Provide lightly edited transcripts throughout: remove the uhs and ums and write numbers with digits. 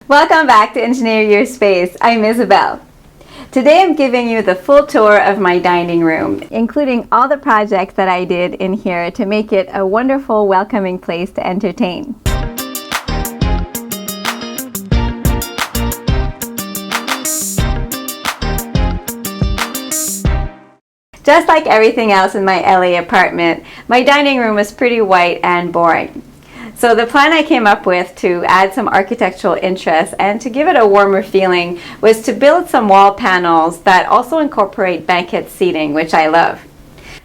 Welcome back to Engineer Your Space. I'm Isabel. Today I'm giving you the full tour of my dining room, including all the projects that I did in here to make it a wonderful, welcoming place to entertain. Just like everything else in my LA apartment, my dining room was pretty white and boring. So the plan I came up with to add some architectural interest and to give it a warmer feeling was to build some wall panels that also incorporate banquet seating, which I love.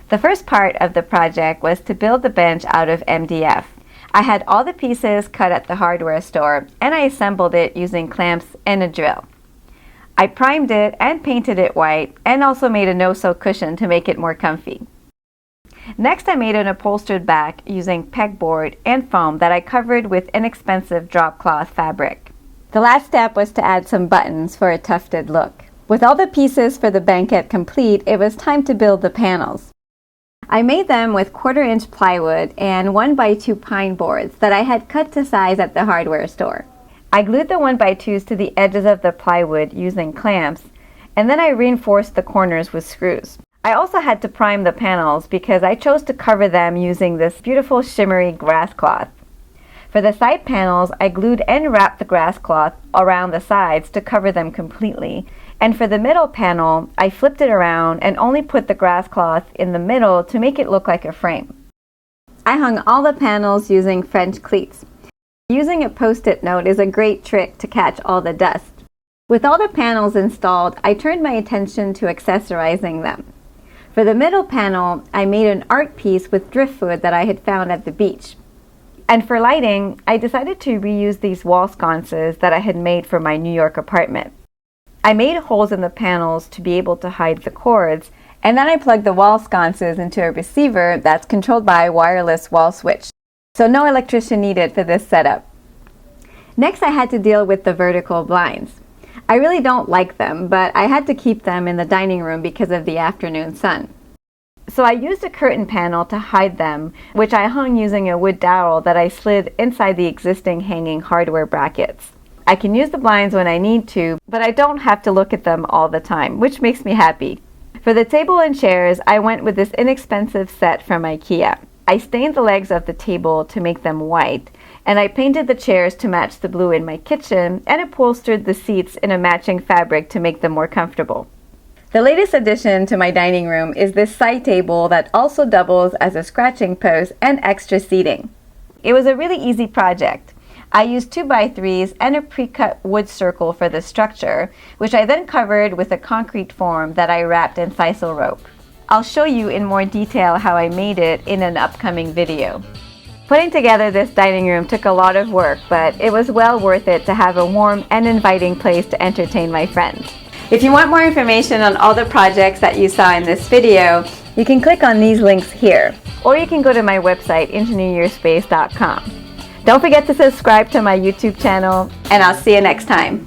The first part of the project was to build the bench out of MDF. I had all the pieces cut at the hardware store and I assembled it using clamps and a drill. I primed it and painted it white and also made a no-sew cushion to make it more comfy. Next, I made an upholstered back using pegboard and foam that I covered with inexpensive drop cloth fabric. The last step was to add some buttons for a tufted look. With all the pieces for the banquet complete, it was time to build the panels. I made them with 1/4-inch plywood and 1x2 pine boards that I had cut to size at the hardware store. I glued the 1x2s to the edges of the plywood using clamps, and then I reinforced the corners with screws. I also had to prime the panels because I chose to cover them using this beautiful shimmery grass cloth. For the side panels, I glued and wrapped the grass cloth around the sides to cover them completely. And for the middle panel, I flipped it around and only put the grass cloth in the middle to make it look like a frame. I hung all the panels using French cleats. Using a post-it note is a great trick to catch all the dust. With all the panels installed, I turned my attention to accessorizing them. For the middle panel, I made an art piece with driftwood that I had found at the beach. And for lighting, I decided to reuse these wall sconces that I had made for my New York apartment. I made holes in the panels to be able to hide the cords, and then I plugged the wall sconces into a receiver that's controlled by a wireless wall switch. So no electrician needed for this setup. Next, I had to deal with the vertical blinds. I really don't like them, but I had to keep them in the dining room because of the afternoon sun. So I used a curtain panel to hide them, which I hung using a wood dowel that I slid inside the existing hanging hardware brackets. I can use the blinds when I need to, but I don't have to look at them all the time, which makes me happy. For the table and chairs, I went with this inexpensive set from IKEA. I stained the legs of the table to make them white, and I painted the chairs to match the blue in my kitchen and upholstered the seats in a matching fabric to make them more comfortable. The latest addition to my dining room is this side table that also doubles as a scratching post and extra seating. It was a really easy project. I used 2x3s and a pre-cut wood circle for the structure, which I then covered with a concrete form that I wrapped in sisal rope. I'll show you in more detail how I made it in an upcoming video. Putting together this dining room took a lot of work, but it was well worth it to have a warm and inviting place to entertain my friends. If you want more information on all the projects that you saw in this video, you can click on these links here, or you can go to my website, engineeryourspace.com. Don't forget to subscribe to my YouTube channel, and I'll see you next time.